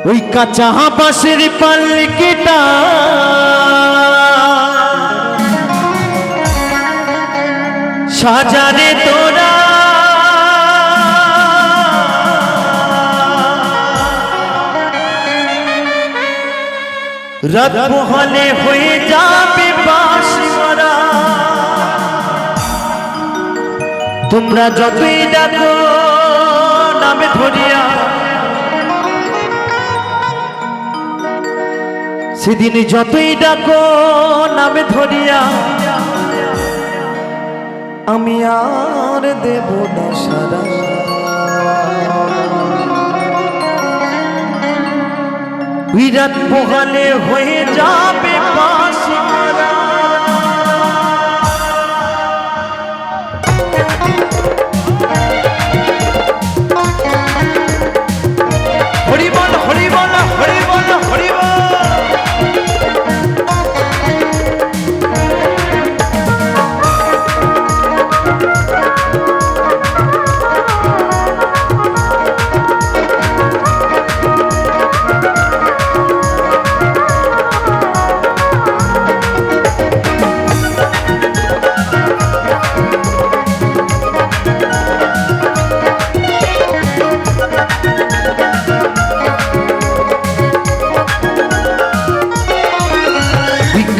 ওই কাঁচা বাঁশের পালকিটা সাজারে তোরা রাত পোহালে হয়ে যাবে বাঁশি মারা। তোমরা যতই ডাকো নামে ধরিয়া সেদিন যতই ডাকো নামে ধরিয়া আমি আর দেব না সারা। রাত পোহালে হয়ে যাবে বাঁশি মারা। হরি বল হরি বল হরি বল হরি বল।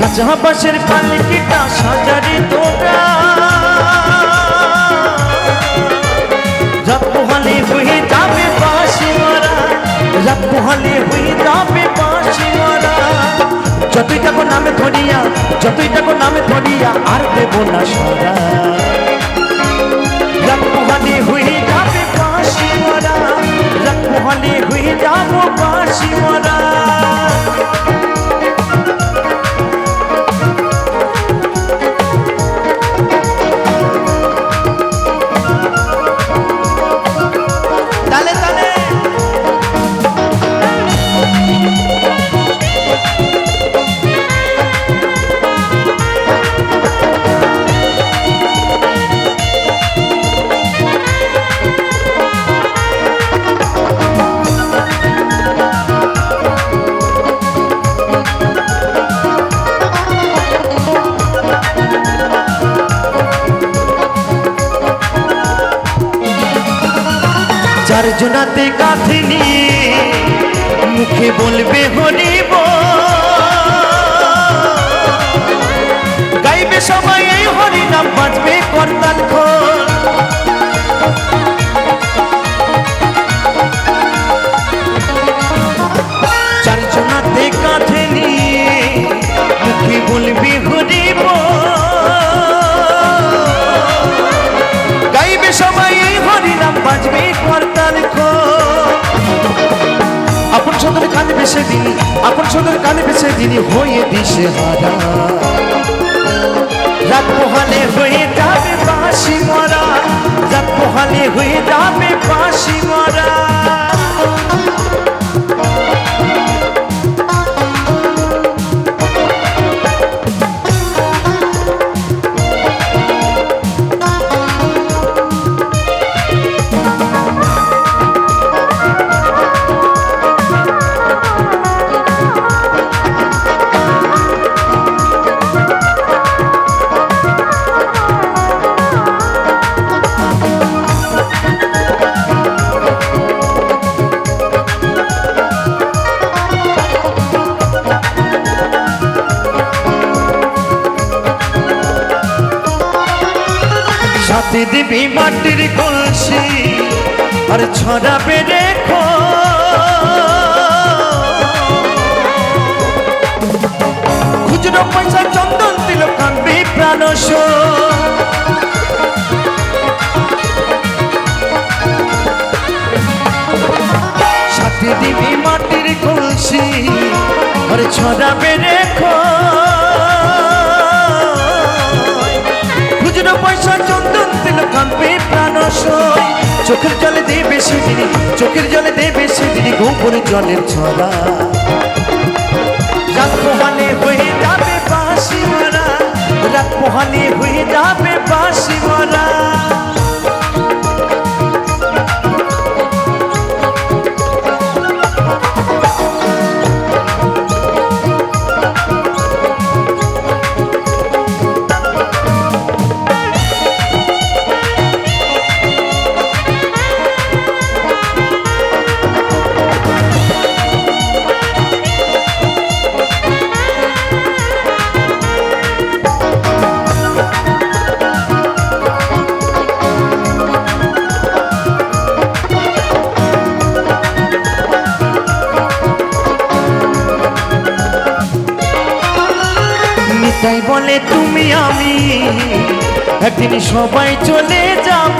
কাঁচা বাঁশের পালকিটা সাজারে তোরা রাত পোহালে হয়ে যাবে বাঁশি মারা। রাত পোহালে হয়ে যাবে বাঁশি মারা। যতই টাকো নামে ধরিয়া যতই টাকো নামে ধরিয়া আর দেব না সারা। রাত পোহালে হয়ে যাবে বাঁশি মারা। রাত পোহালে হয়ে যাব বাঁশি মারা। চারজনাতে কাঁধে নিয়ে মুখে বলবে হরি বল। গাইবে সবাই এই হরি নাম বাজবে করতাল খোল। চারজনাতে কাঁধে নিয়ে মুখে বলবে হরি বল। গাইবে সবাই এই হরি নাম বাজবে করতাল খোল। আপন সদর কানে বেসে দিনি আপন সদর কানে বেসে দিনি হয়ে দিশে হারা। রাত পোহালে হয়ে যাবে বাঁশি মারা। রাত পোহালে হয়ে যাবে বাঁশি মারা। সাথে দেবী মাটির কলসি আর ছড়াবে রেখো। খুচরো পয়সা চন্দন দিল কাঁদবে প্রাণ। সাথে দেবী মাটির কলসি আর ছড়াবে রেখো। খুচরো পয়সা চন্দন দিল কাঁদবে প্রাণ। চোখের জলে দেবে সেদিনই চোখের জলে দেবে সেদিনই গোবর জলের ছড়া। রাত পোহালে হয়ে যাবে বাঁশি মারা। রাত পোহালে হয়ে যাবে বাঁশি মারা। তাই বলে তুমি আমি একদিন সবাই চলে যাব,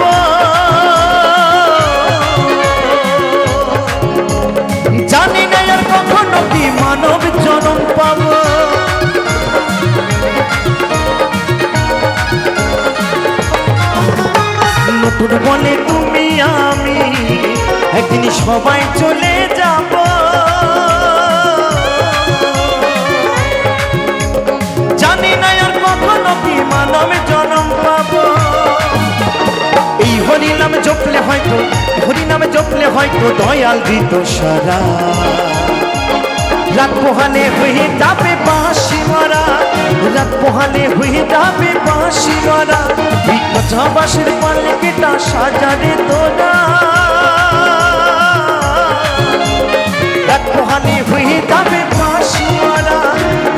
জানি না আর কখনো কি মানব জন্ম পাবো। নতুন বলে তুমি আমি একদিন সবাই চলে যাব, জানি না আর কখনো কি মানব জন্ম পাবো। এই হরিনাম জপলে হয়তো, হরিনাম জপলে হয়তো দয়াল দিত সারা, রাত পোহালে হয়ে যাবে বাঁশি মারা, রাত পোহালে হয়ে যাবে বাঁশি মারা, বিকটা বাঁশের পালকিটা সাজারে তোরা, রাত পোহালে হয়ে যাবে বাঁশি মারা,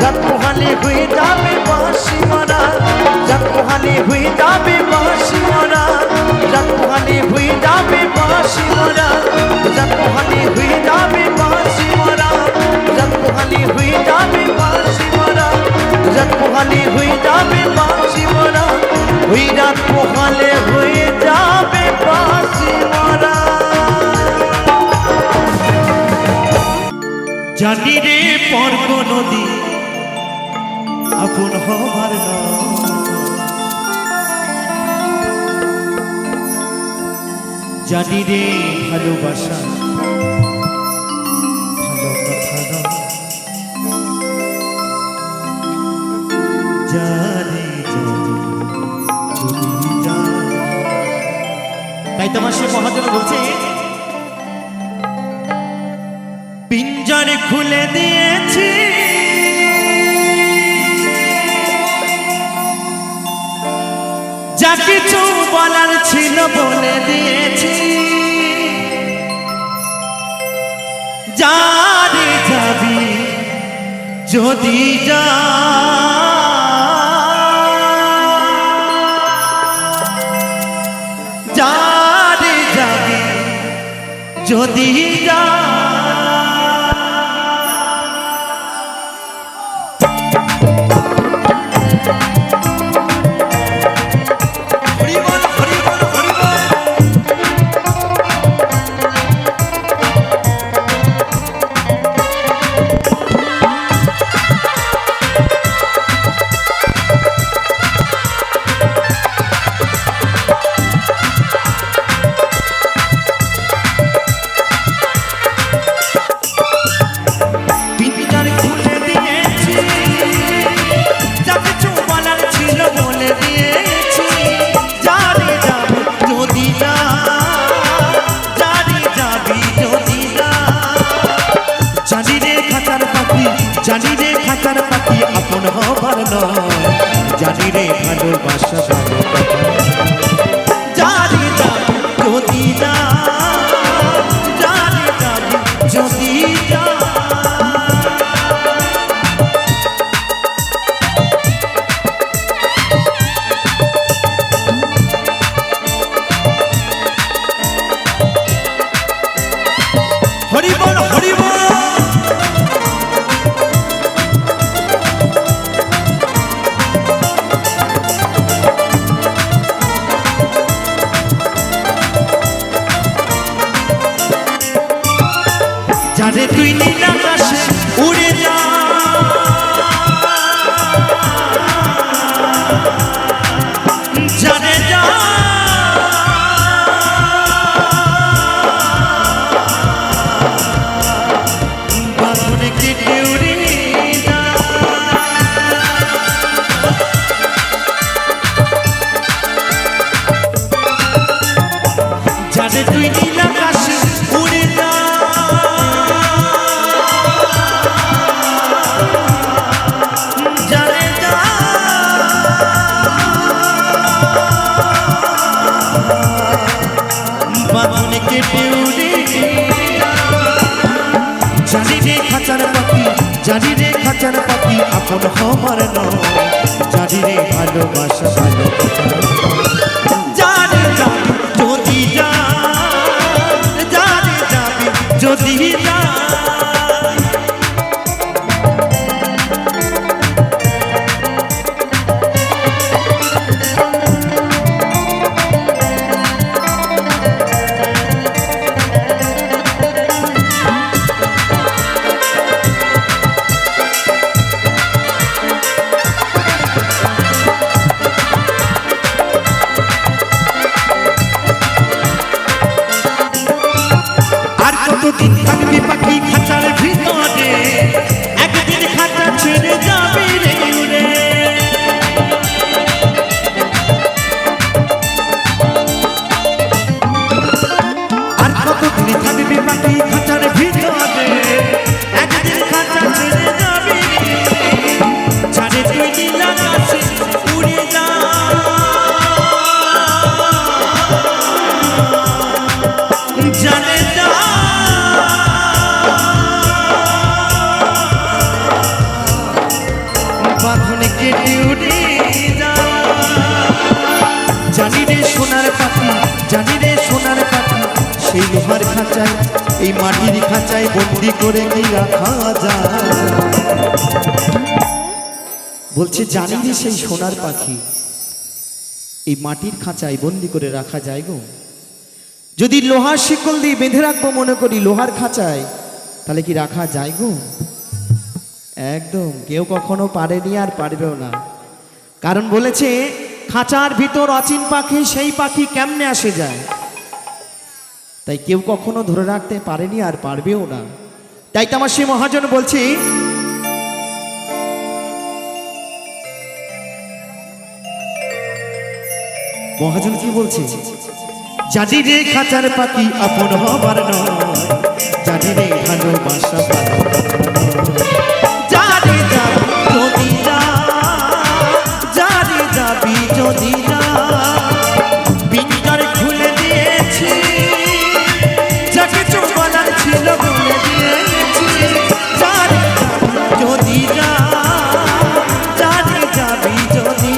রাত পোহালে হয়ে যাবে বাঁশি মারা, রাত পোহালে হয়ে যাবে বাঁশি মারা, রাত পোহালে হয়ে যাবে বাঁশি মারা, রাত পোহালে হয়ে যাবে বাঁশি মারা, রাত পোহালে হয়ে যাবে বাঁশি মারা, রাত পোহালে হয়ে যাবে বাঁশি মারা, ওই রাত পোহালে হয়ে যাবে বাঁশি মারা। জানি রে পর্ব নদী আপন হবার নয়, জানি রে ভালোবাসা ভালো কথা নয়, জানি তাই তোমার সে মহাজন বলছে, পিঞ্জরে খুলে দিয়েছি যা কিছু বলার ছিল বলে দিয়েছি, যারে যাবি যদি যা, যারে যাবি যদি যা, জানি রে খাতার পাখি আপন হবার নয়, জানি রে ভালোবাসা ভালো কথা, জানি যাবি যদি না, জানি যাবি যদি যা, হরি বল হরি বল। যারে তুই নীল আকাশে উড়ে যা, যারে যা বাঁধনে কেটে উড়ে যা, যারে তুই নীল আকাশে উড়ে যা, জানি রে খাঁচার পাখি, জানি রে খাঁচার পাখি আপন হবার নয়, জানি রে ভালোবাসা ভালো কথা, জানি যাবি যদি যা, জানি যাবি যদি যা, কেটে উড়ে জানি রে সোনার পাখি, জানি রে সোনার পাখি, সেই লোহার খাঁচায় এই মাটির খাঁচায় বন্দি করে কি রাখা যায়। বলছে জানি রে সেই সোনার পাখি এই মাটির খাঁচায় বন্দি করে রাখা যায় গো। যদি লোহার শিকল দিয়ে বেঁধে রাখবো মনে করি লোহার খাঁচায়, তাহলে কি রাখা যায় গো? একদম কেউ কখনো পারেনি আর পারবেও না। কারণ বলেছে খাঁচার ভিতর অচিন পাখি, সেই পাখি কেমনে আসে যায়, তাই কেউ কখনো ধরে রাখতে পারেনি আর পারবেও না। তাই তো আমার সেই মহাজন বলছি, মহাজন কি বলছে, জানি রে খাঁচার পাখি আপন হবার নয়, জানি রে ভালোবাসা ভালো জানি যদি জানি যাবি যদি পিঞ্জর খুলে দিয়েছি, যা কিছু বলার ছিল বলে দিয়েছি, জানি যদি জানি যাবি যদি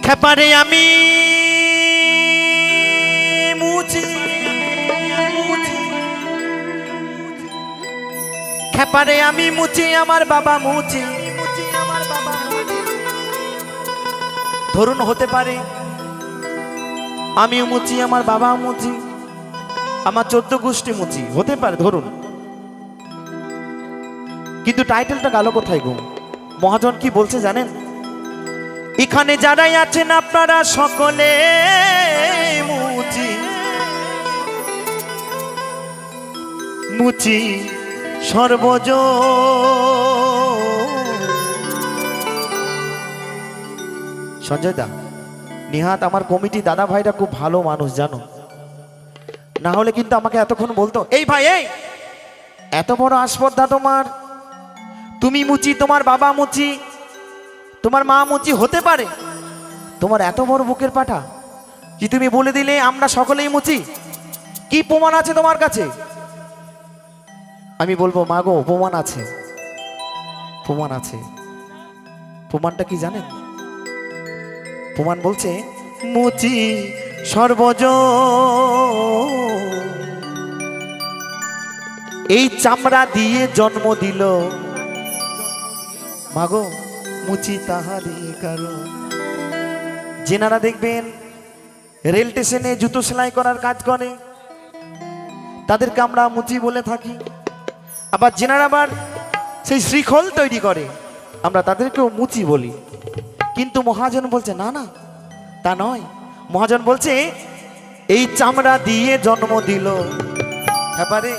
খেপারে আমি মুচি, খেপারে আমি মুচি আমার বাবা মুচি, ধরুন হতে পারে আমিও মুচি আমার বাবা মুচি, আমার 14 গোষ্ঠী মুচি হতে পারে ধরুন, কিন্তু টাইটেলটা গেল কোথায় গো? মহাজন কি বলছে জানেন, এখানে যারাই আছেন আপনারা সকলে মুচি মুচি সর্বজ। সঞ্জয় দা, নিহাত আমার কমিটি দাদা ভাইরা খুব ভালো মানুষ জানো, না হলে কিন্তু আমাকে এতক্ষণ বলতো এই ভাই এই এত বড় আসপর্দা তোমার, তুমি মুচি তোমার বাবা মুচি তোমার মা মুচি হতে পারে, তোমার এত বড় বুকের পাটা কি তুমি বলে দিলে আমরা সকলেই মুচি? কি প্রমাণ আছে তোমার কাছে? আমি বলবো মা গো প্রমাণ আছে, প্রমাণ আছে। প্রমাণটা কি জানেন? প্রমাণ বলছে মুচি সর্বজ এই চামড়া দিয়ে জন্ম দিল, মাগো মুচি তাহারি কারণ। যেনারা দেখবেন রেল স্টেশনে জুতো সেলাই করার কাজ করে তাদেরকে আমরা মুচি বলে থাকি, আবার যেনারা আবার সেই শ্রীখল তৈরি করে আমরা তাদেরকেও মুচি বলি। কিন্তু মহাজন বলছে না না তা নয়, মহাজন বলছে এই চামড়া দিয়ে জন্ম দিল এবারে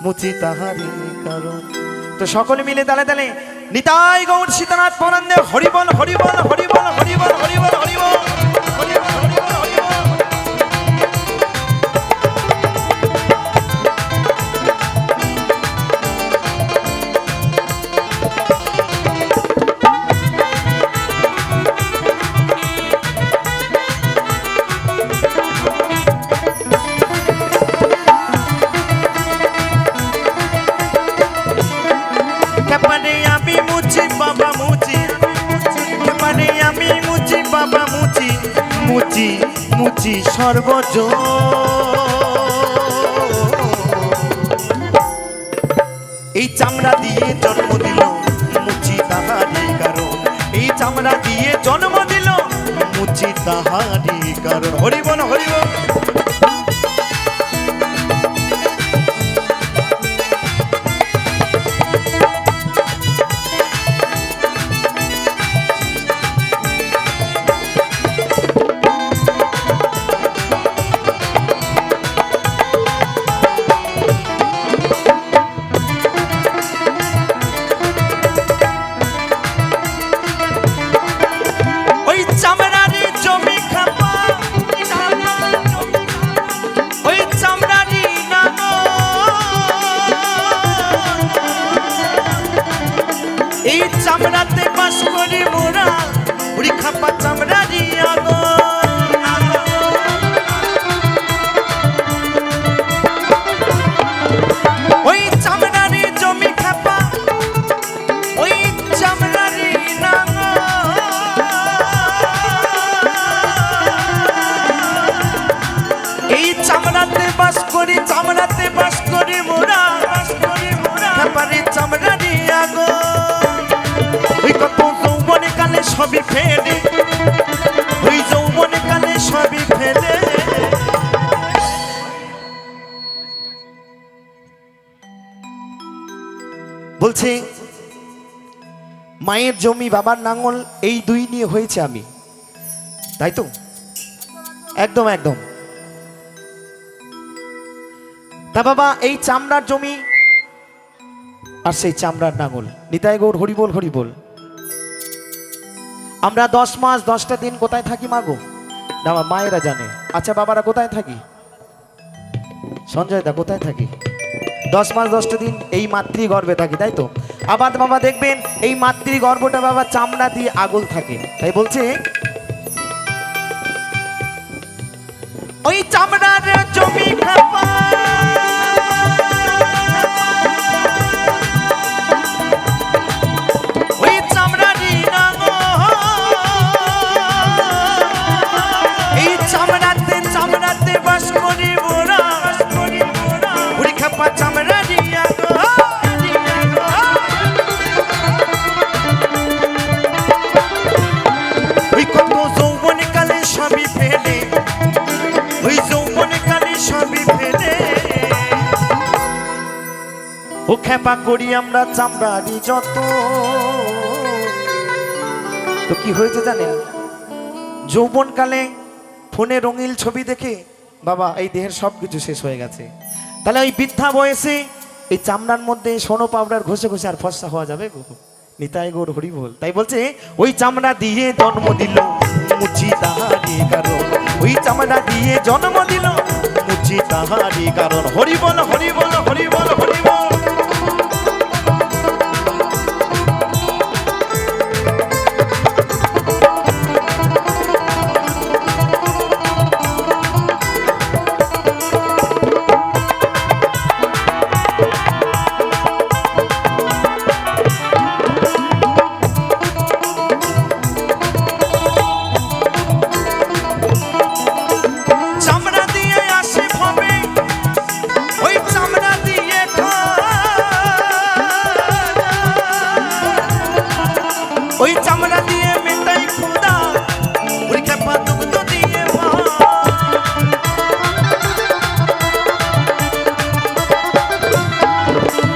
মুচি তাহারি কারণ। তো সকলে মিলে তালে তালে নিতাই গৌর সীতানাথ পরান্দে হরিবল হরিবল হরিবল হরিবল হরিবল হরিবল। মুচি মুচি সর্বজ এই চামড়া দিয়ে জন্ম দিল মুচি তাহারি কারণ, এই চামড়া দিয়ে জন্ম দিল মুচি তাহারি কারণ। হরিবল হরিবল। খাপা চামড়ারি আগুন। ওই চামড়ারি জমি খাপা, ওই চামড়ারি নাঙ্গল। এই চামড়াতে বাস করি, চামড়াতে বাস করি মোরা, খাপারে চামড়ারি আগুন। ওই কত যৌবনে কালে সবই ফেলে, ওই যৌবনে কালে সবই ফেলে। বলছে মায়ের জমি বাবার নাঙ্গল এই দুই নিয়ে হয়েছে আমি, তাই তো? একদম একদম। তা বাবা এই চামড়ার জমি আর সেই চামড়ার নাঙ্গল, নিতাই গৌর হরি বল হরি বল। আমরা 10 মাস 10টা দিন কোথায় থাকি মাগো? না মায়েরা জানে। আচ্ছা বাবারা কোথায় থাকি? সঞ্জয় দা কোথায় থাকি? 10 মাস 10টা দিন এই মাতৃগর্ভে থাকি, তাই তো? আবার বাবা দেখবেন এই মাতৃগর্ভটা বাবা চামড়া দিয়ে আগল থাকে। তাই বলছে ওই চামড়ার জমি খাপা, ওই চামড়ারি নাঙ্গল। এই চামড়াতে চামড়াতে বাস করি মোরা, ওই খাপা চামড়ারি আগুন। ওই কত যৌবনে কালে সবই ফেলে, ওই যৌবনে কালে সবই ফেলে। ও খেপা করি আমরা চামড়ারি যত। তো কি হয়েছে জানেন? যৌবন কালে ফোনে রঙিন ছবি দেখে বাবা এই দেহের সবকিছু শেষ হয়ে গেছে। তাহলে ওই বৃদ্ধা বয়সে এই চামড়ার মধ্যে সোনো পাউডার ঘষে ঘষে আর ফর্সা হওয়া যাবে গো? নিতাই গৌর হরি বল। তাই বলছে ওই চামড়া দিয়ে জন্ম দিল মুচি তাহারি কারণ, ওই চামড়া দিয়ে জন্ম দিল মুচি তাহারি কারণ। হরি বল হরি বল হরি বল হরি বল। চামড়া দিয়ে আসে ভাবে, ওই চামড়া দিয়ে ওই চামড়া দিয়ে মেটাই খুদা, ওই খেপা দুগ্ধ দিয়ে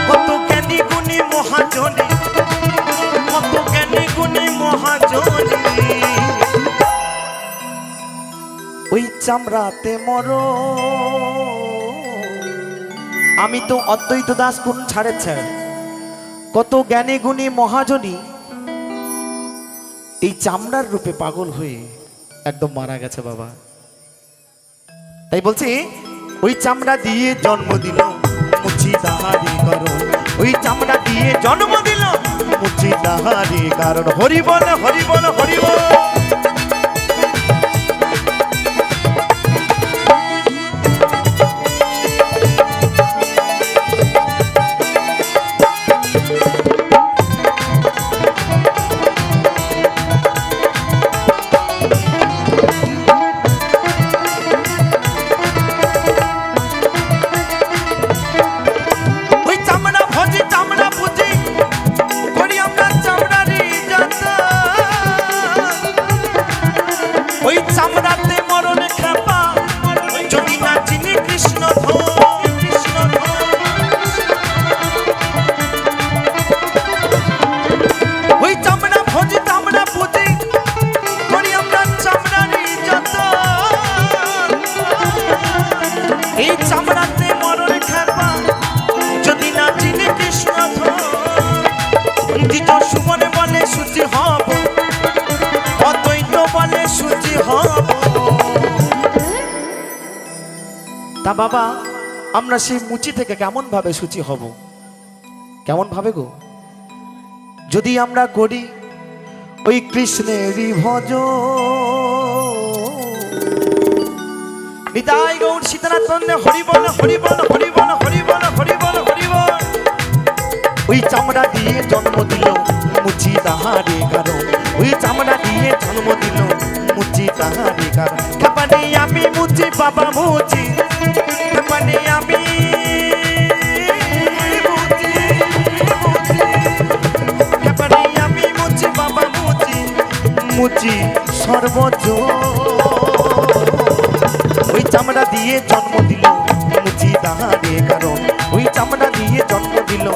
কত জ্ঞানী গুণী মহাজনী, কত জ্ঞানী গুণী মহাজনী। ওই চামড়াতে মর। আমি তো অদ্বৈত দাস কোন ছাড়ে ছাড়, কত জ্ঞানী গুণী মহাজনী এই চামড়ার রূপে পাগল হয়ে একদম মারা গেছে বাবা। তাই বলছি ওই চামড়া দিয়ে জন্ম দিল মুচি তাহারি কারণ, ওই চামড়া দিয়ে জন্ম দিল মুচি তাহারি কারণ। হরি বল হরি বল হরি বল। তা বাবা আমরা সেই মুচি থেকে কেমন ভাবে শুচি হব? কেমন ভাবে গো? যদি আমরা করি ওই কৃষ্ণেরই ভজ নিতাই গৌর সীতানাথ বন্দে হরি বল হরি বল হরি বল হরি বল হরি বল হরি বল। ওই চামড়া দিয়ে জন্ম দিল মুচি তাহারে কারণ, ওই চামড়া দিয়ে জন্ম দিল মুচি তাহারে কারণ। খেপানে আমি মুচি বাবা মুচি, খেপানে আমি মুচি মুচি, খেপানে আমি মুচি বাবা মুচি মুচি সর্বজ। ওই চামড়া দিয়ে জন্ম দিল মুচি তাহারে কারণ, ওই চামড়া দিয়ে জন্ম দিল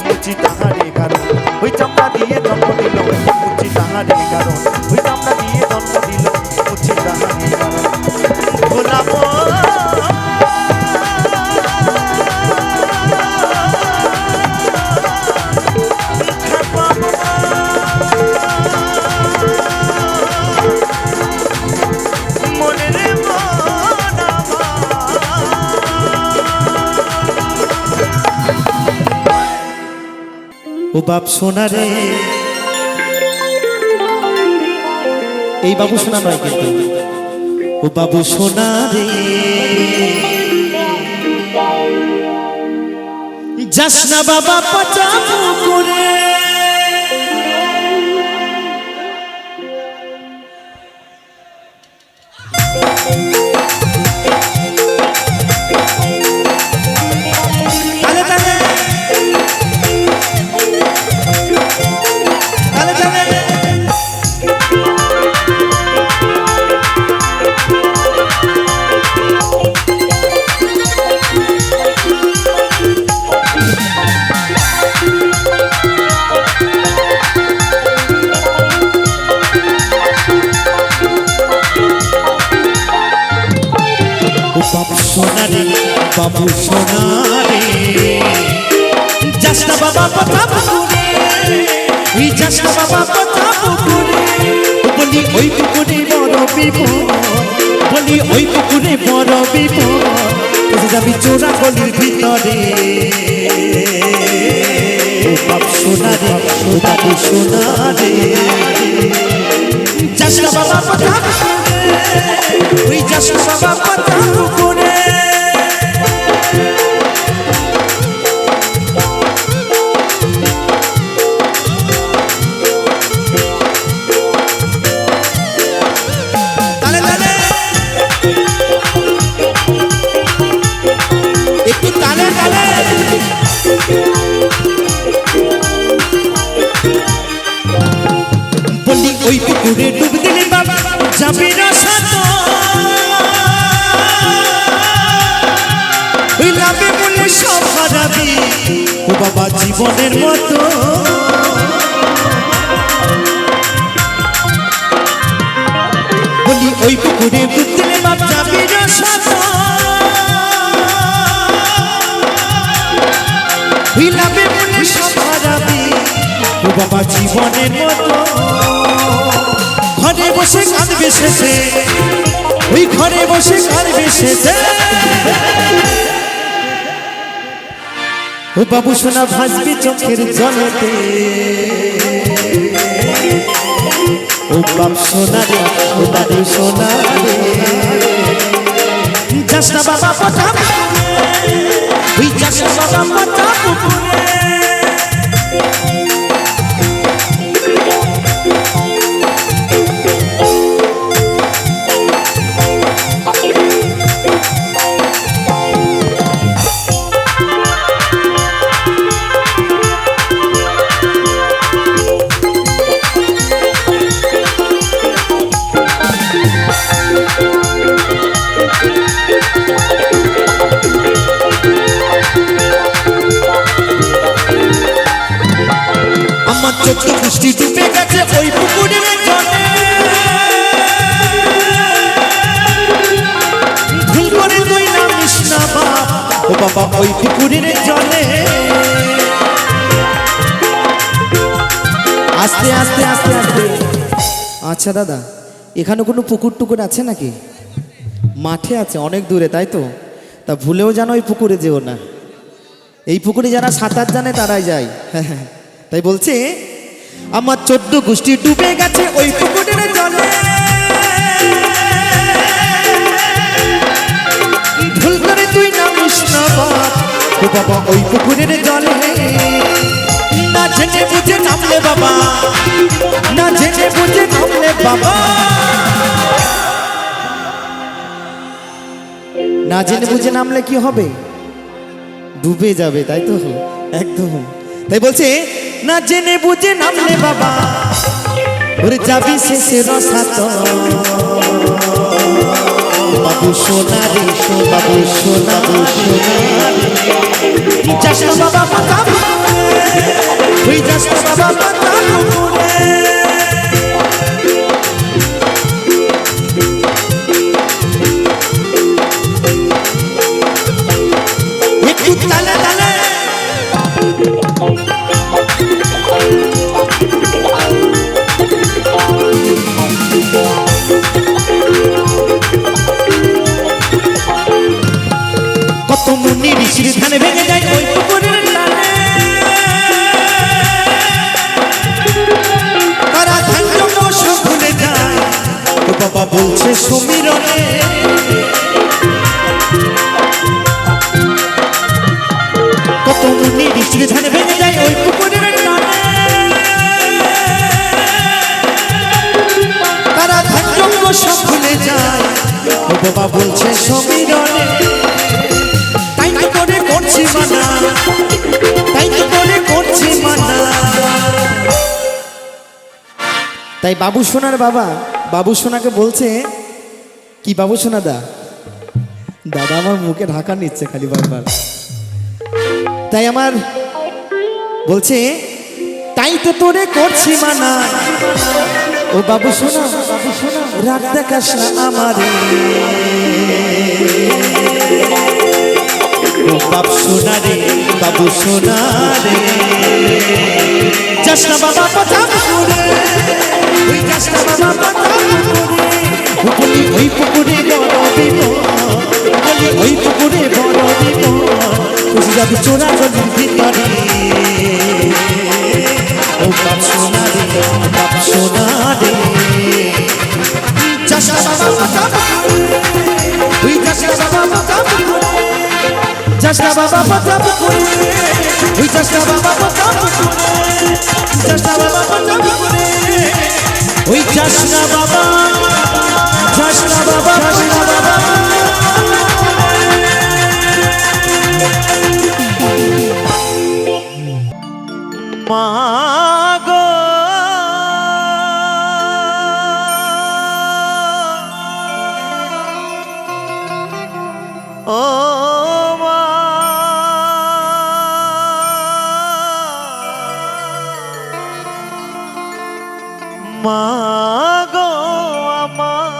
মুচি তাহারে কারণ, ওই চামড়া দিয়ে জন্ম দিল মুচি তাহারে কারণ, ওই চামড়া দিয়ে জন্ম দিল মুচি তাহারে কারণ। ভোলাম ও বাপ সোনা রে, এই বাবু সোনা নয় কিন্তু, ও বাবু সোনা রে যাস না বাবা পাচাবো করে। বাবু সোনা রে যাস না বাবা পাচাবো করে, ওই যাস না বাবা পাচাবো করে। বলি ওই পুকুরে বড় বিপদ, বলি ওই পুকুরে বড় বিপদ, যাবি চোরা গলির ভিতরে। বাপ সোনা রে, বাবু সোনা রে যাস না বাবা পাচাবো করে, ওই যাস না বাবা পাচাবো করে। বলি ওই পুকুরে ডুব দিলে বাবা যাবি না সাথে, ওই লাভে বলে সব হারাবি ও বাবা জীবনের মতো। বলি ওই পুকুরে ডুব দিলে বাবা যাবি না সাথে, ওই লাভে বলে সব হারাবি ও বাবা জীবনের মতো। ঘরে বসে কাঁদবে শেষে, ওই ঘরে বসে কাঁদবে শেষে। ও বাবু সোনা ভাসবি চোখের জলেতে, ও বাপ সোনা রে, ও বাবু সোনা রে যাস না বাবা পাচাবো করে, ওই যাস না বাবা পাচাবো করে। চোখে বৃষ্টি ডুবে গেছে ওই পুকুরের জলে, ভুল করে তুই নামিস না বাপ ও বাবা ওই পুকুরের জলে। আস্তে আস্তে আস্তে আস্তে। আচ্ছা দাদা, এখানে কোনো পুকুর টুকুর আছে নাকি? মাঠে আছে অনেক দূরে, তাই তো? তা ভুলেও যেন ওই পুকুরে যেও না। এই পুকুরে যারা সাঁতার জানে তারাই যায়। তাই বলছে আমার 14 গোষ্ঠী ডুবে গেছে ওই পুকুরের জলে ভুল করে তুই নামিস না বাপ ও বাবা ওই পুকুরের জলে না জেনে বুঝে নামলে বাবা না জেনে বুঝে নামলে বাবা না জেনে বুঝে নামলে কি হবে ডুবে যাবে তাই তো একদম তাই বলছে না জেনে বুঝে নামলে বাবা ওরে যাবি শেষে রসাত বাবু সোনা রে বাবু সোনা যাস না বাবা পাতা তুই যাস না বাবা পাতা একটু তালে তালে কত মুনি ঋষির ধান ভেঙে যায় ওই পুকুরের টানে তারা ধান সব ভুলে যায় ও বাবা বলছে সমীরণে কত মুনি ঋষির ধান ভেঙে যায় ওই পুকুরের টানে তারা ধান সব ভুলে যায় ও বাবা বলছে সমীরণে তাই তো করে করছি মানা তাই তো করে করছি মানা তাই বাবু সোনার বাবা বাবু সোনাকে বলছে কি বাবু সোনা দাদা আমার মুখে ঢাকা নিচ্ছে খালি বারবার তাই আমার বলছে তাই তো তোরে করছি মানা ও বাবু সোনা রাগ দেখাস না আমারে ও বাবু সোনা রে বাবু সোনা রে যাস না বাবা পাতা পুকুরে ওই যাস না বাবা পাতা পুকুরে ওই পুকুরে বড় দিব বলি ওই পুকুরে বড় দিব খুশি যাবি চোরা চলির ভিতরে ও বাবু সোনা রে বাবু সোনা রে যাস না বাবা পাতা ওই যাস না বাবা পাতা যাস না বাবা পাতা পুকুরে ওই যাস না বাবা পাতা পুকুরে যাস না বাবা পাতা পুকুরে ওই যাস না বাবা যাস না বাবা যাস না বাবা মা গো ও মা গো আমার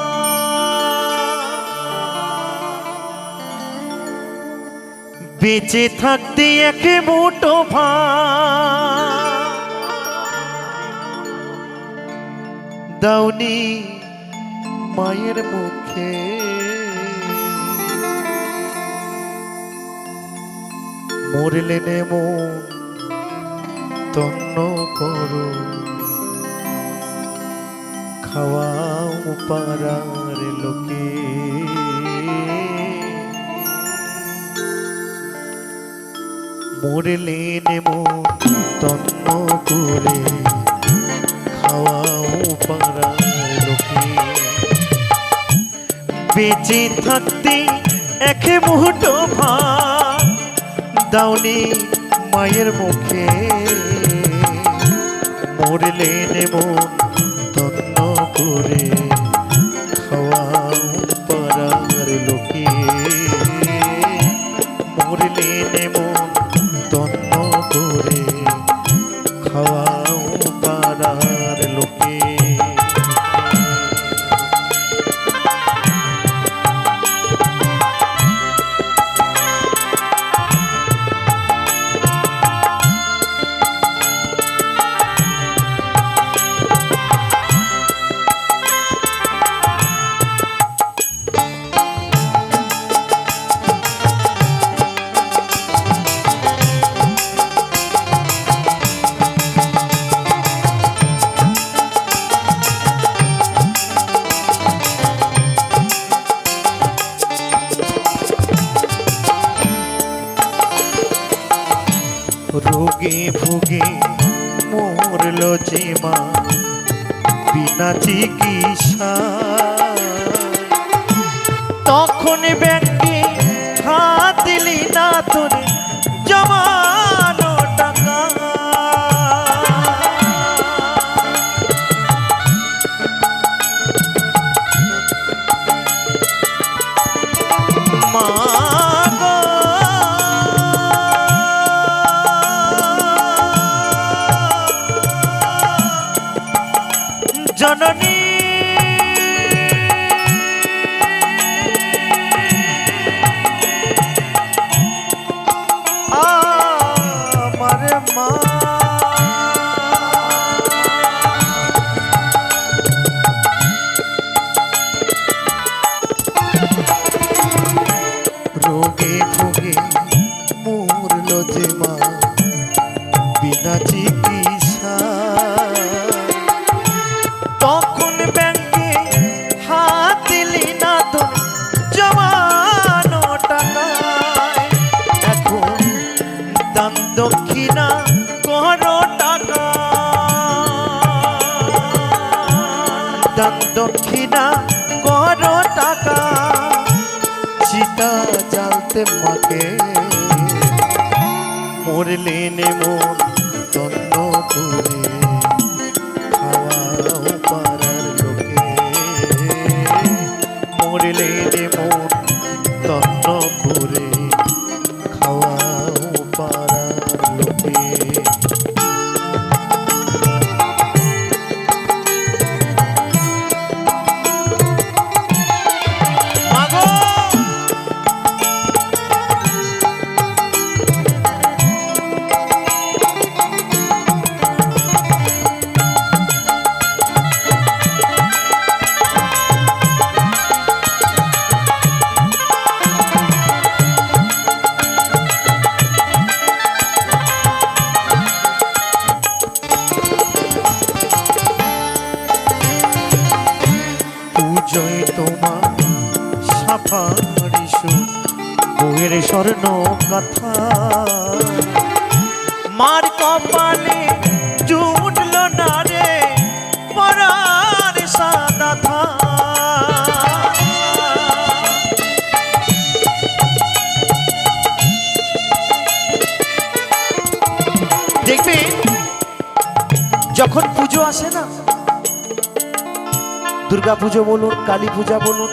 বেঁচে থাকতে এক মুঠো ভাত দাওনি মায়ের মুখে মরলে নে মন তন্ন করো খাওয়াও পাড়ার লোকে মরলে নে মন তন্ন করে খাওয়াও পাড়ার লোকে বেঁচে থাকতে এক মুঠো ভাত দাওনি মায়ের মুখে মরলে নে মন তন্ন করে খাওয়াও পাড়ার লোকে মরলে নে মন তন্ন করে খাওয়াও পাড়ার লোকে ভুগে মরল যে মা বিনা চিকিৎসা, তখন ব্যাংকে হাত দিলি না তোরে জমানো টাকা। মা গো জননী আমার মা, রোগে ভোগে মরল যে মা বিনা চিকিৎসা, তখন ব্যাংকে হাত দিলি না তোর জমানো টাকায়। এখন দান দক্ষিণা করো টাকা, দান দক্ষিণা করো টাকা, চিতা জ্বালতে মাকে মরলেন মন তন্ন করে, খাওয়াও পাড়ার লোকে মরলেন মন তন্ন করে, খাওয়াও পাড়ার লোকে। জয় তোমার সাফারিসু বইয়ের স্বর্ণ কথা, মার কপালে জুটল না রে পরার সাদা থা। দেখবে যখন পুজো আসে না, দুর্গা পুজো বলুন, কালী পূজা বলুন,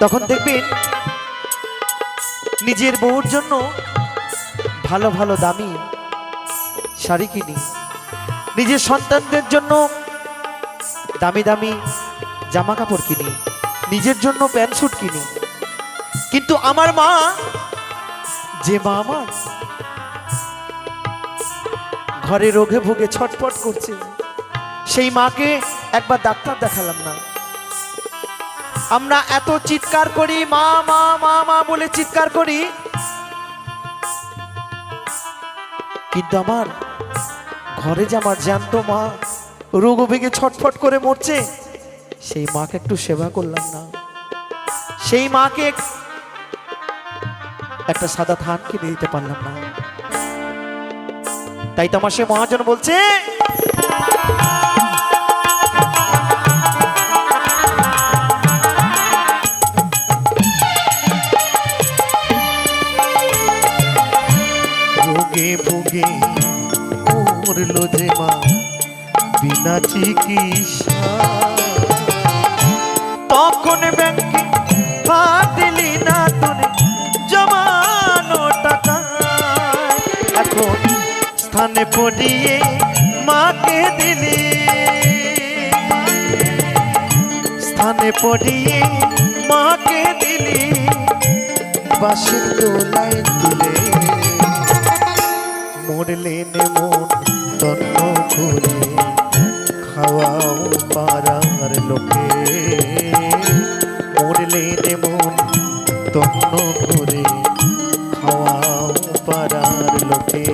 তখন দেখবেন নিজের বউর জন্য ভালো ভালো দামি শাড়ি কিনি, নিজের সন্তানদের জন্য দামি দামি জামা কাপড় কিনি, নিজের জন্য প্যান্ট স্যুট কিনি। কিন্তু আমার মা, যে মা আমার ঘরে রোগে ভোগে ছটফট করছে, সেই মাকে একবার ডাক্তার দেখালাম না। আমরা এত চিৎকার করি, মা মা মা মা বলে চিৎকার করি, কিন্তু আমার ঘরে যে আমার জ্যান্ত মা রোগ ভেগে ছটফট করে মরছে, সেই মাকে একটু সেবা করলাম না। সেই মাকে একটা সাদা থান কিনে দিতে পারলাম না। তাই তো আমার সে মহাজন বলছে, রোগে ভোগে মরল যে মা বিনা চিকিৎসা, তখন ব্যাংকে হাত দিলি না তোরে জমানো টাকা। এখন স্থানে পড়িয়ে মাকে দিলি, স্থানে পড়িয়ে মাকে দিলি, বাঁশির দোলায় তুলে মরলেন মন তন্ন করে, খাওয়াও পাড়ার লোকে মরলেন মন তন্ন করে, খাওয়াও পাড়ার লোকে।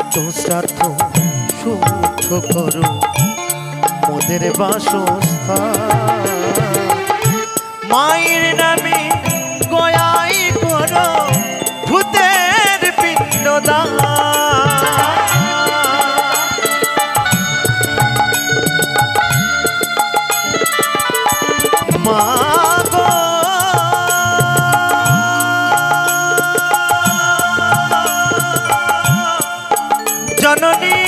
আত্মশ্রাদ্ধ শুদ্ধ করো মোদের বাসস্থান মায়ের নামে গয়াই করো ভূতের পিণ্ডদান মা গো জননী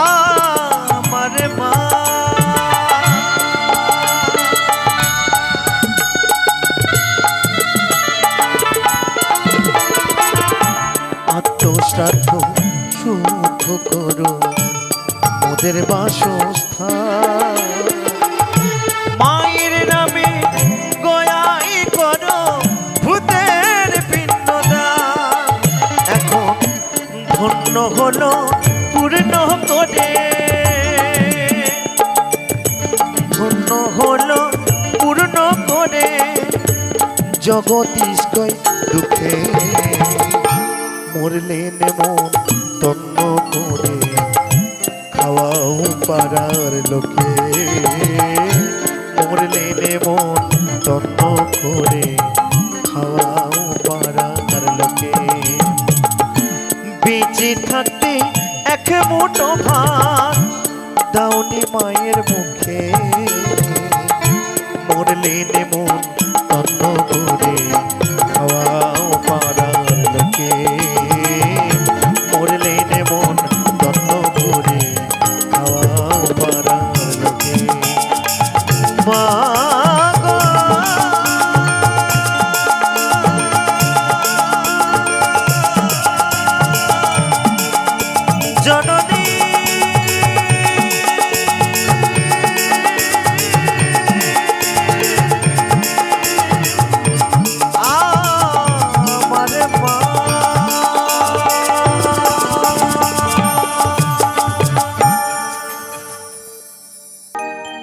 আমার মা আত্মশ্রাদ্ধ শুদ্ধ করো মোদের বাসস্থান মায়ের নামে গয়াই করো ভূতের পিণ্ডদান এখন ধন্য হলো পূর্ণ করে ধন্য হলো পূর্ণ করে জগদীশকয় দুঃখে মরলেন মন তন্ন করে খাওয়াও পাড়ার লোকে মরলেন মন তন্ন করে খাওয়াও পাড়ার লোকে বেঁচে থাকতে এক মুঠো ভাত দাওনি মায়ের মুখে মরলেন মন তন্ন করে খাওয়াও পাড়ার লোকে মরলেন মন তন্ন করে খাওয়াও পাড়ার লোকে মা গো জননী আমার মা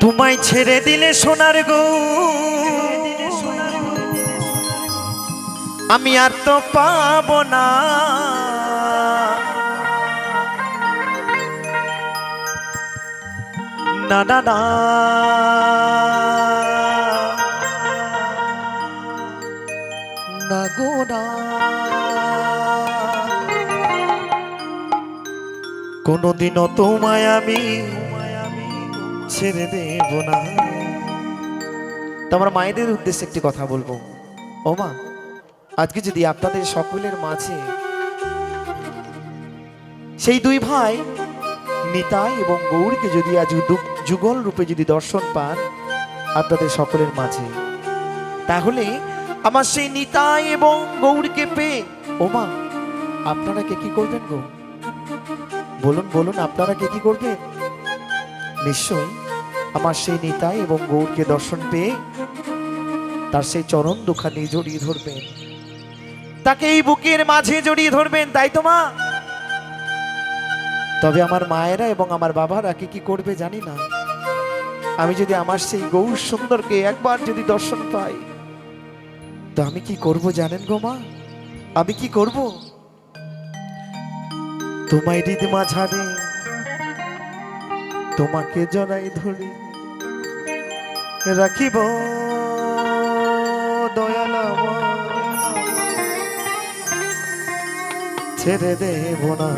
তোমায় ছেড়ে দিলে সোনার গো আমি আর তো পাবো না না না না না গো না কোনোদিনও তোমায় আমি ছেড়ে দেব না। তো আমার মায়েদের উদ্দেশ্যে একটি কথা বলবো। ও মা, আজকে যদি আপনাদের সকলের মাঝে সেই দুই ভাই নিতাই এবং গৌরকে যদি আজ যুগল রূপে যদি দর্শন পান আপনাদের সকলের মাঝে, তাহলে আমার সেই নিতাই এবং গৌরকে পেয়ে ও মা আপনারা কে কি করবেন গো? বলুন বলুন, আপনারা কে কি করবেন? নিশ্চয় আমার সেই নিতাই এবং গৌরকে দর্শন পেয়ে তার সেই চরণ দুখানি জড়িয়ে ধরবেন, তাকে এই বুকের মাঝে জড়িয়ে ধরবেন, তাই তো মা? তবে আমার মায়েরা এবং আমার বাবারা কি কি করবে জানি না। আমি যদি আমার সেই গৌর সুন্দরকে একবার যদি দর্শন পাই তো আমি কি করব জানেন গো মা? আমি কি করব? তোমায় হৃদ মাঝারে তোমাকে জড়াই ধরি রাখিব দয়াল ছেড়ে দেব না।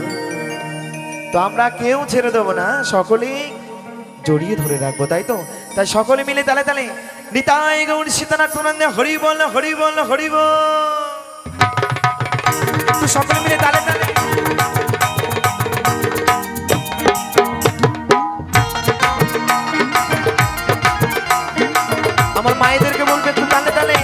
তো আমরা কেউ ছেড়ে দেবো না, সকলেই জড়িয়ে ধরে রাখবো, তাই তো? তাই সকলে মিলে তালে তালে নিতাই গৌর সীতানাথ প্রণন্দে হরি বল হরি বল হরি বল। তো সকলে মিলে তালে তালে আমার মায়েদেরকে বলবে একটু তালে তালে।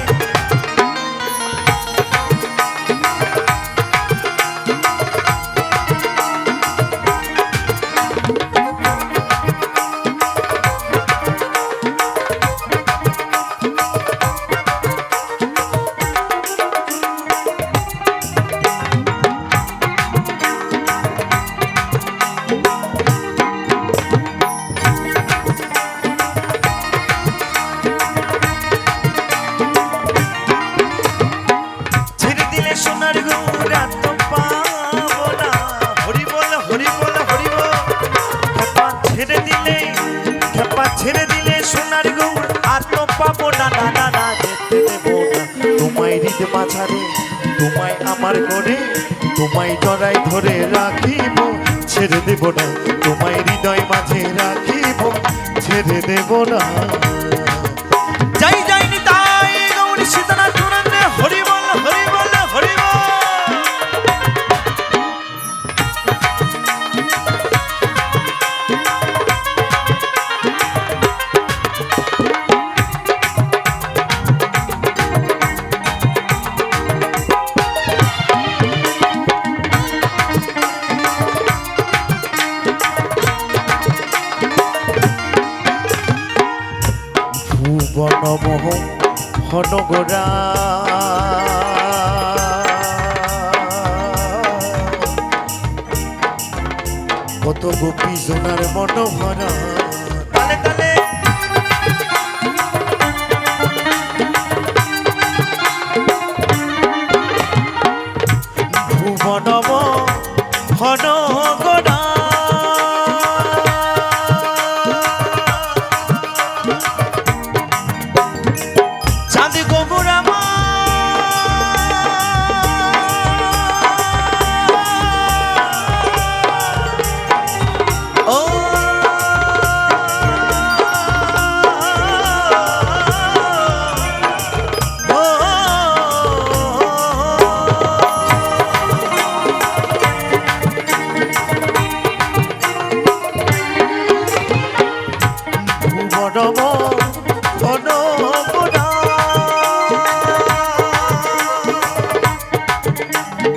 মাঝারে তোমায় আমার করে তোমায় জড়াই ধরে রাখিব ছেড়ে দেব না তোমায় হৃদয় মাঝে রাখিব ছেড়ে দেব না যাই যাইনি তাই গৌরী সীতানাথ গুণান্নে হরি বল হরি বল হরি বল ভুবনমোহ ঘনগোরা কত গোপী জোনার মন ভরা তালে তালে ভুবনমোহ ঘনগোরা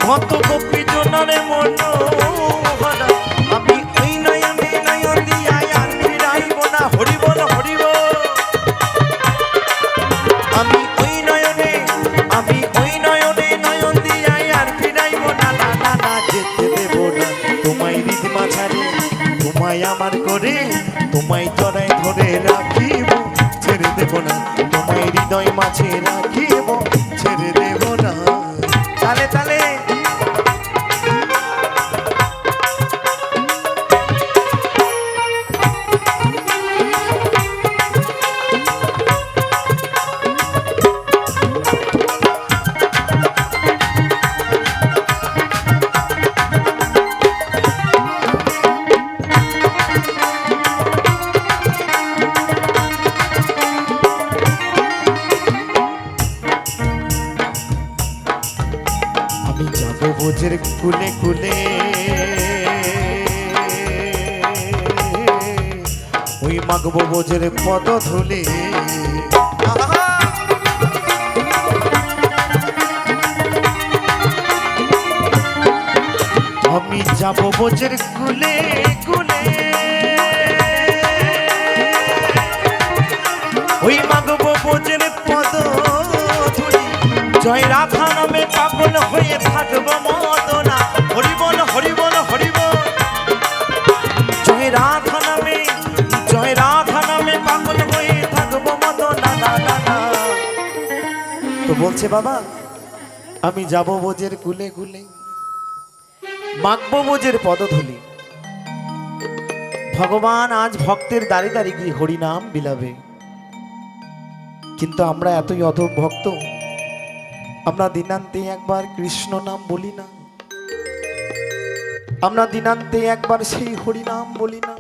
কত গোপী জোনারে মন ভরা আমি ওই নয়নে নয়ন দিয়া আর ফিরাইব না হরি বল হরি বল আমি ওই নয়নে নয়ন দিয়া আর ফিরাইব না না না না যেতে দেব না তোমায় হৃদ মাঝারে তোমায় আমার করে তোমায় জড়াই ধরে রাখিব ছেড়ে দেব না তোমায় হৃদয় মাঝে রাখিব ছেড়ে দেব না তালে তালে বোঝের কুলে কুলে ওই মাগবো বোঝের পদ ধুলে আমি যাব বোঝের কুলে কুলে ওই মাগবো বোঝের পদ ধুলে জয় রাধা নামে পাগল হয়ে থাকব মদনা হরি বল হরি বল হরি বল জয় রাধা নামে পাগল হয়ে থাকব মদনা না না না তো বলছে বাবা আমি যাব বোঝের কুলে কুলে মাগবো বোঝের পদধূলি ভগবান আজ ভক্তের দাঁড়িয়ে দাঁড়িয়ে গিয়ে হরিনাম বিলাবে কিন্তু আমরা এতই অধম ভক্ত আমরা দিনান্তে একবার কৃষ্ণ নাম বলি না আমরা দিনান্তে একবার সেই হরি নাম বলি না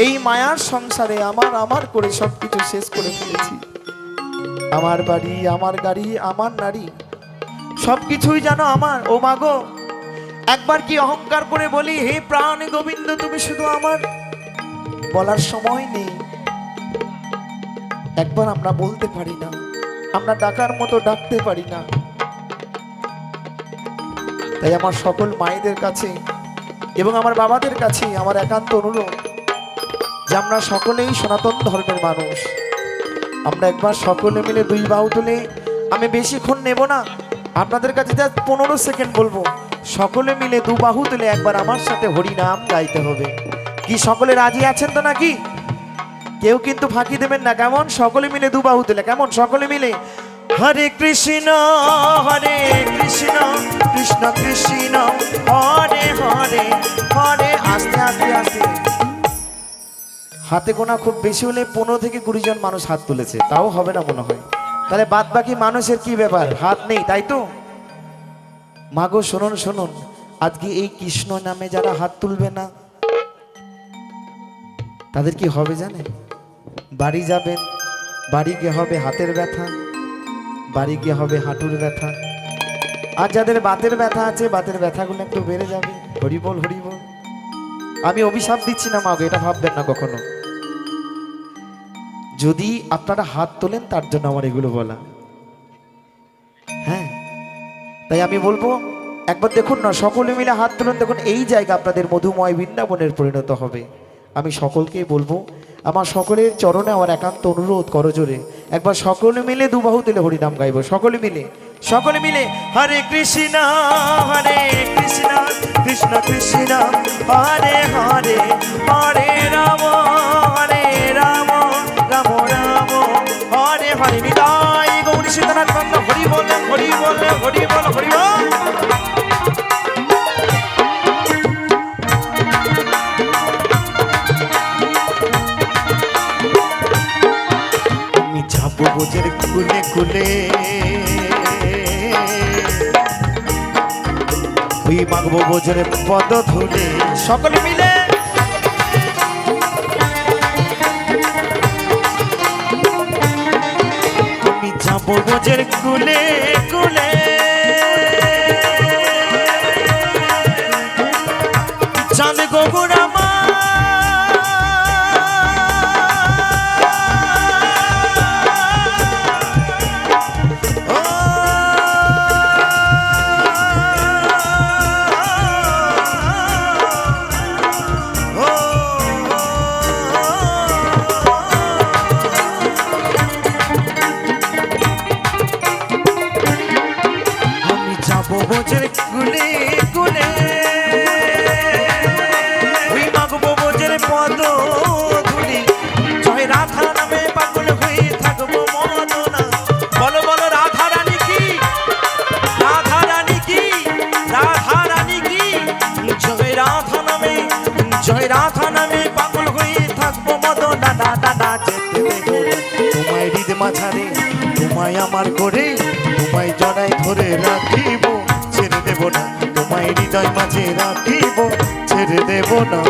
এই মায়ার সংসারে আমার করে সবকিছু শেষ করে ফেলেছি আমার বাড়ি আমার গাড়ি আমার নারী সবকিছুই জানো আমার ও মাগো একবার কি অহংকার করে বলি হে প্রাণ গোবিন্দ তুমি শুধু আমার বলার সময় নেই একবার আমরা বলতে পারি না আমরা ডাকার মতো ডাকতে পারি না তাই আমার সকল মায়েদের কাছে এবং আমার বাবাদের কাছে আমার একান্ত অনুরোধ যে আমরা সকলেই সনাতন ধর্মের মানুষ আমরা একবার সকলে মিলে দুই বাহু তুলে আমি বেশিক্ষণ নেব না আপনাদের কাছে যা 15 সেকেন্ড বলবো সকলে মিলে দু বাহু তুলে একবার আমার সাথে হরি নাম গাইতে হবে কি সকলে রাজি আছেন তো নাকি কেউ কিন্তু ফাঁকি দেবেন না কেমন সকলে মিলে দু বাহু তুলে কেমন সকলে মিলে হরে কৃষ্ণ কৃষ্ণ কৃষ্ণ হরে হরে হরে আস্তে আস্তে আস্তে হাতে গোনা খুব বেশি হলে 15 থেকে 20 জন মানুষ হাত তুলেছে তাও হবে না মনে হয় তাহলে বাদ বাকি মানুষের কি ব্যাপার, হাত নেই তাই তো? মাগো শুনুন শুনুন, আজকে এই কৃষ্ণ নামে যারা হাত তুলবে না তাদের কি হবে জানেন? বাড়ি যাবেন, বাড়ি গিয়ে হবে হাতের ব্যথা, বাড়ি গিয়ে হবে হাঁটুর ব্যথা, আর যাদের বাতের ব্যথা আছে বাতের ব্যথাগুলো একটু বেড়ে যাবে। হরিবল হরিবল। আমি অভিশাপ দিচ্ছি না মাগো, এটা ভাববেন না কখনো। যদি আপনারা হাত তোলেন তার জন্য আমার এগুলো বলা। হ্যাঁ, তাই আমি বলবো একবার দেখুন না, সকলে মিলে হাত তুলুন, দেখুন এই জায়গা আপনাদের মধুময় বৃন্দাবনের পরিণত হবে। আমি সকলকেই বলবো, আমার সকলের চরণে আমার একান্ত অনুরোধ, করজোরে একবার সকলে মিলে দুবাহু তুলে হরিনাম গাইব, সকলে মিলে, সকলে মিলে। হরে কৃষ্ণ কৃষ্ণ কৃষ্ণ হরে হরে, হরে রাম রাম রাম হরে হরে। নিতাই গৌরী সীতানাথ বন্ধ, হরি বলে হরি বলে হরি বল হরি বল। আমি যাবো বোঝের কুলে কুলে, ওই মাগবো বোঝের পদ ধুলে, সকলে মিলে। আমি যাবো বোঝের কুলে কুলে, চাঁদ গোগুরা মা বোঝের কুলে কুলে, ওই মাগবো বোঝের পদ ধুলি, জয় রাধা নামে পাগল হয়ে থাকবো মননা। বলো বলো রাধা রানী কি, রাধা রানী কি, রাধা রানী কি, জয় রাধা নামে, জয় রাধা নামে পাগল হয়ে থাকবো মদনা। দাদা যেতে দেবো তোমায় হৃদ মাঝারে, তোমায় আমার করে, তোমায় জড়াই ধরে রাখিব, ছেড়ে দেব না, তোমায় হৃদয় মাঝে রাখিব, ছেড়ে দেব না।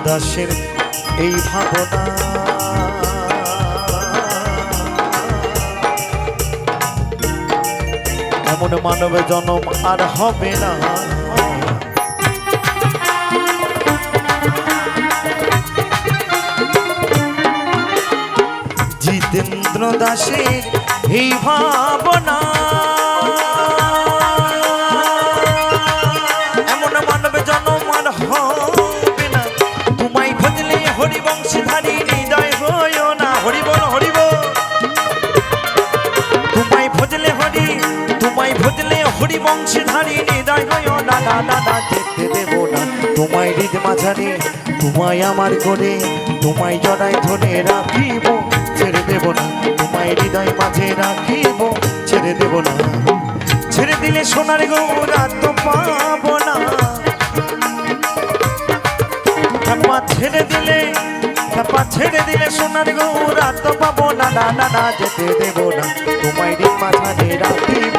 দাসের এই ভাবনা, এমন মানব জন্ম আর হবে না। জিতেন্দ্র দাসের এই ভাবনা, এমন মানব জন্ম আর হবে না। তোমায় ভজলে হরিবংশধারী হৃদয় হয় না, হরি বল হরি বল। তোমায় ভজলে হরি, তোমায় ভজলে হরিবংশধারী হৃদয় হয় না। দাদা যেতে দেব না, তোমায় হৃদ মাঝারে, তোমায় আমার করে, তোমায় জড়াই ধরে রাখিব, ছেড়ে দেব না, তোমায় হৃদয় মাঝে রাখিব, ছেড়ে দেব না। ছেড়ে দিলে সোনার গৌরা তো পাবো না, খেপা ছেড়ে দিলে, খেপা ছেড়ে দিলে সোনার গৌরা তো পাবো না। দাদা যেতে দেব না, তোমায় হৃদ মাঝারে রাখিব,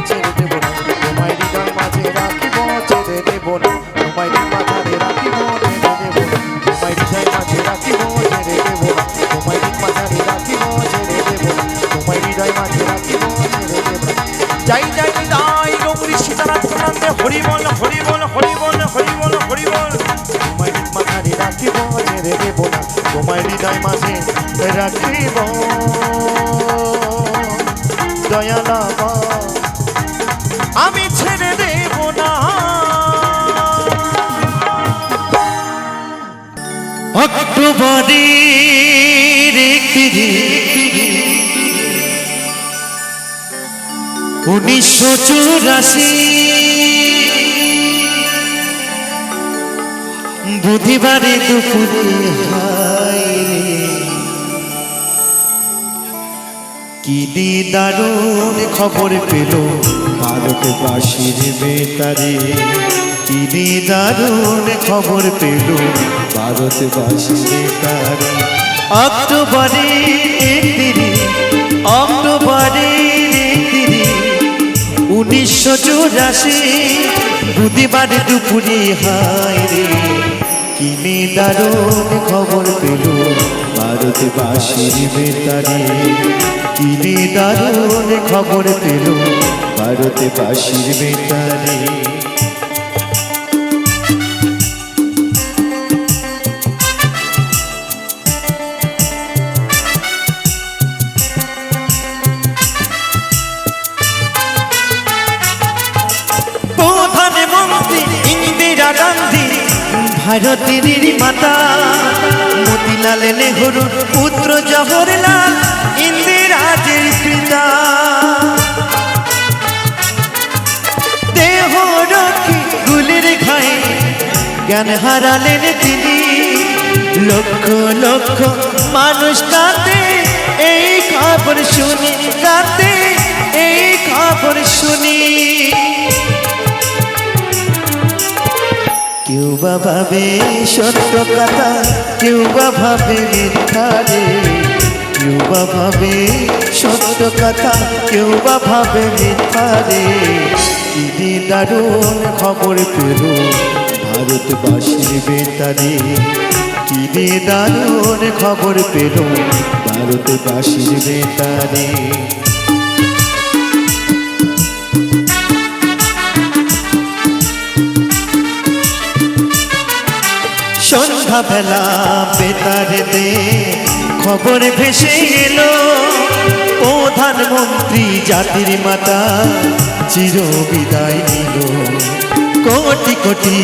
ছেড়ে দেব না, তোমায় হৃদয় মাঝে রাখিব, ছেড়ে দেব না, তোমায় হৃদ মাঝারে রাখিব, ছেড়ে দেব না, তোমায় হৃদয় মাঝে রাখিব, ছেড়ে দেব না, তোমায় হৃদ মাঝারে রাখিব, ছেড়ে দেব না, তোমায় হৃদয় মাঝে রাখিব, ছেড়ে দেব না। যাই যাই তাই গৌরী সীতানাথ প্রণামে, হরি বল হরি বল হরি বল হরি বল হরি বল। তোমায় হৃদ মাঝারে রাখিব, ছেড়ে দেব না, তোমায় হৃদয় মাঝে রাখিব, দয়ালা মা আমি ছেড়ে দেব না। অক্টোবরের একটি 1984 বুধবারে দুপুরে হায় কি দারুণ খবর পেল ভারতবাসীর বেতারে, কি দারুণ খবর পেল ভারতবাসীর বেতারে। অক্টোবরের 1984 বুধবার দুপুরে হায় রে কি দারুণ খবর পেল ভারতবাসীর বেতারে, কি দারুণ খবর পেল ভারতবাসীর বেতারে। প্রধানমন্ত্রী ইন্দিরা গান্ধী ভারতের মাতা, মতিলাল নেহরুর পুত্র জওহরলাল ইন্দিরাজের পিতা। দেহ রক্ষী গুলির ঘায়ে জ্ঞান হারালেন তিনি, লক্ষ লক্ষ মানুষ কাঁদে এই খবর শুনি, কাঁদে এই খবর শুনি। কেউ বা ভাবে সত্য কথা, কেউ বা ভাবে মিথ্যা রে, কেউ বা ভাবে সত্য কথা, কেউ বা ভাবে মিথ্যা রে। কি দারুণ খবর পেল ভারতবাসীর বেতারে, কি দারুণ খবর পেল ভারতবাসীর বেতারে। সন্ধ্যাবেলা বেতারেতে খবর ভেসে এলো, প্রধানমন্ত্রী জাতির মাতা চির বিদায় নিল। কোটি কোটি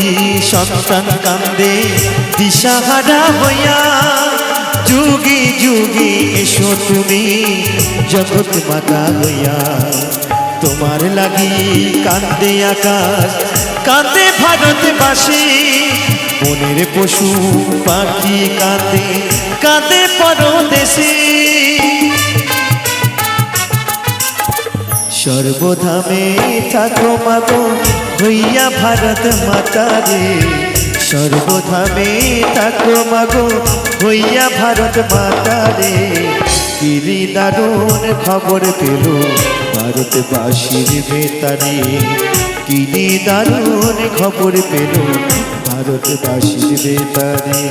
সন্তান কান্দে দিশাহারা হইয়া, যুগে যুগে এসো তুমি জগৎ মাতা হইয়া। তোমার লাগি কান্দে আকাশ, কান্দে ভারতবাসী, বনের পশু পাখি কাঁদে, কাঁদে পরদেশে। সর্বধামে থাকো মাগো হইয়া ভারত মাতা রে, সর্বধামে থাকো মাগো হইয়া ভারত মাতা রে। কি দারুণ খবর পেল ভারতবাসীর বেতারে, কি দারুণ খবর পেল ভারতবাসীর বেতারে।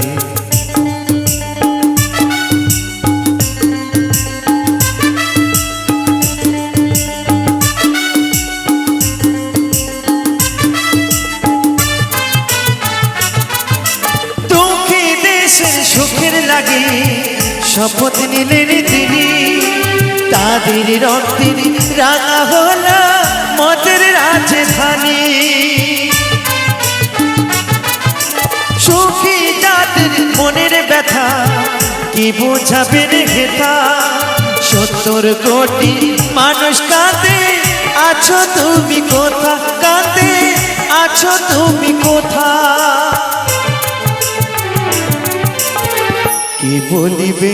দুঃখী দেশের সুখের লাগে শপথ নিলেন তিনি, তাদের রক্তের রাঙা হলো মতের রাজধানী। সুখী জাতির মনের ব্যথা কি বোঝাবে রে হেথা, 70 কোটি মানুষ কাঁদে আছো তুমি কোথা, কাঁদে আছো তুমি কোথা। কি বলিবে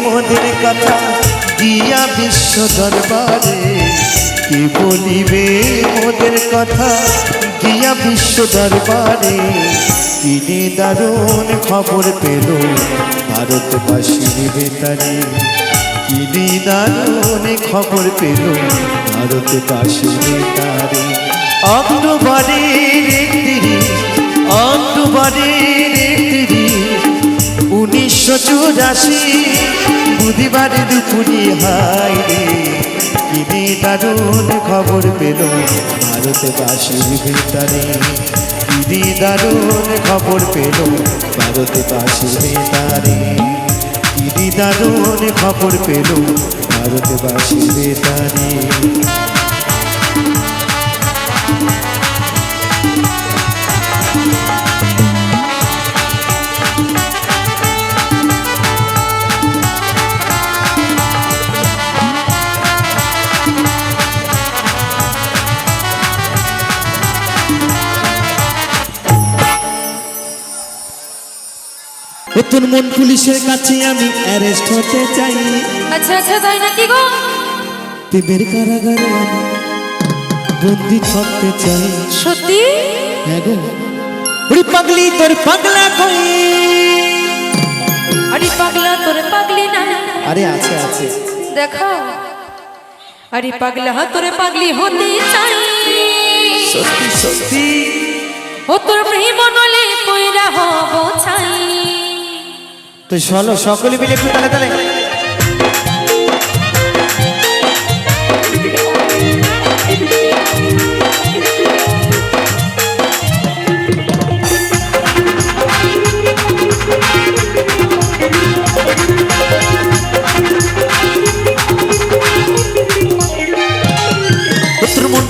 মোদের কথা গিয়া বিশ্ব দরবারে, কি বলিবে মোদের কথা গিয়া বিশ্ব দরবারে। কি দারুণ খবর পেল ভারতবাসীর বেতারে, কি দারুণ খবর পেল ভারতবাসীর বেতারে। অক্টোবরের 1984 বুধবার দুপুরে হায় রে কি দারুণ খবর পেল ভারতবাসীর বেতারে, কি দারুণ খবর পেল ভারতবাসীর বেতারে, কি দারুণ খবর পেল ভারতবাসীর বেতারে। তোর মন পুলিশের কাছে আমি অ্যারেস্ট হতে চাই। আচ্ছা আচ্ছা তাই নাকি গো? প্রেমের কারাগারে আমি বন্দি থাকতে চাই। সত্যি? হ্যাঁ গো। ওরে পাগলি তোর পাগলা কই? আরে পাগলা তোর পাগলি না? আরে আছে আছে। দেখো আরে পাগলা তোর পাগলি হতে চাই। সত্যি সত্যি। ও তোর প্রেম নলে কইরা হব ছাই। তো চলো সকলে মিলে একটু তালে তালে।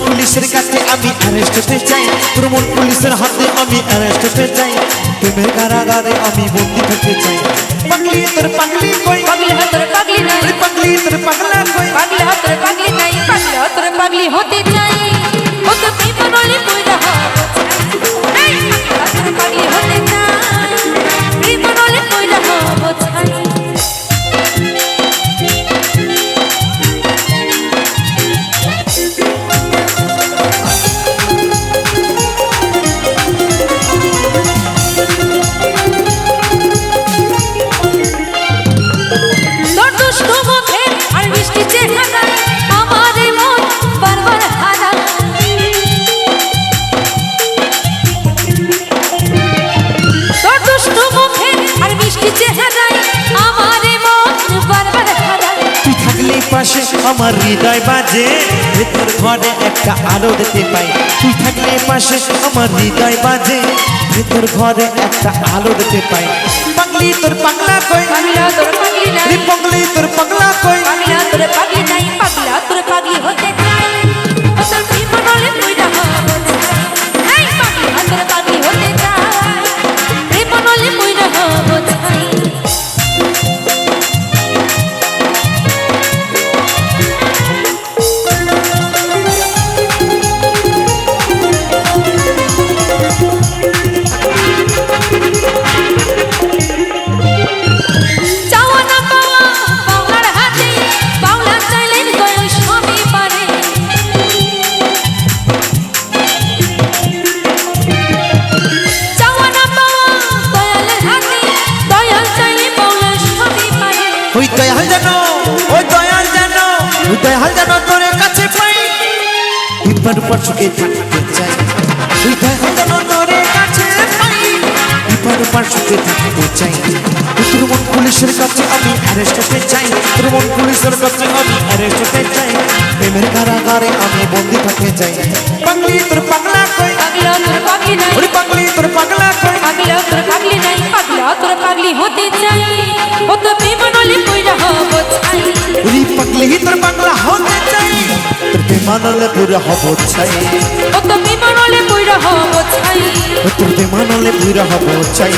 পুলিশের কাছে আমি অ্যারেস্ট হতে চাই। তোর মন পুলিশের হাতে আমি অ্যারেস্ট হতে চাই। প্রেমের কারাগারে আমি বন্দি থাকতে চাই। পাগলি তোর পাগলি কই? পাগলা তোর পাগলি নাই। পাগলি তোর পাগলা কই? পাগলা তোর পাগলি নাই। পাগলা তোর পাগলি হতে চাই। ও তো প্রেম নলে কইরা হব ছাই। পাগলা তোর পাগলি হতে চাই। প্রেম নলে কইরা হব ছাই। পাশে আমার হৃদয় বাজে, ভেতর ঘরে একটা আলো দেখতে পাই। তুই থাকলে পাশে আমার হৃদয় বাজে, ভেতর ঘরে একটা আলো দেখতে পাই। পাগলি তোর পাগলা কই? পাগলা তোর পাগলি নাই। পাগলি তোর পাগলা কই? পাগলা তোর পাগলি নাই। পাগলা তোর পাগলি হতে চাই। ও তোর প্রেম নলে কইরা হব ছাই। পাগলা তোর পাগলি হতে চাই। প্রেম নলে কইরা হব ছাই। দয়াল জানো তোর কাছে পাই, বিপদ পর সুখে থাকতে চাই। তুই দয়াল জানো তোর কাছে পাই, বিপদ পর সুখে থাকতে চাই। তোর মন পুলিশের কাছে আমি অ্যারেস্ট হতে চাই। তোর মন পুলিশের কাছে আমি অ্যারেস্ট হতে চাই। প্রেমের কারাগারে আমি বন্দি থাকতে চাই। পাগলি তোর পাগলা কই? পাগলা তোর পাগলি নাই। ওরে পাগলি তোর পাগলা কই? পাগলা তোর পাগলি নাই। পাগলা তোর পাগলি হতে চাই। ও তো প্রেম নলে কইরা হব ছাই। ওরে পাগলি তোর পাগলা হতে চাই। তোর প্রেম নলে পুরা হব ছাই। ও তো প্রেম নলে কইরা হব ছাই। তোর প্রেম নলে পুরা হব চাই।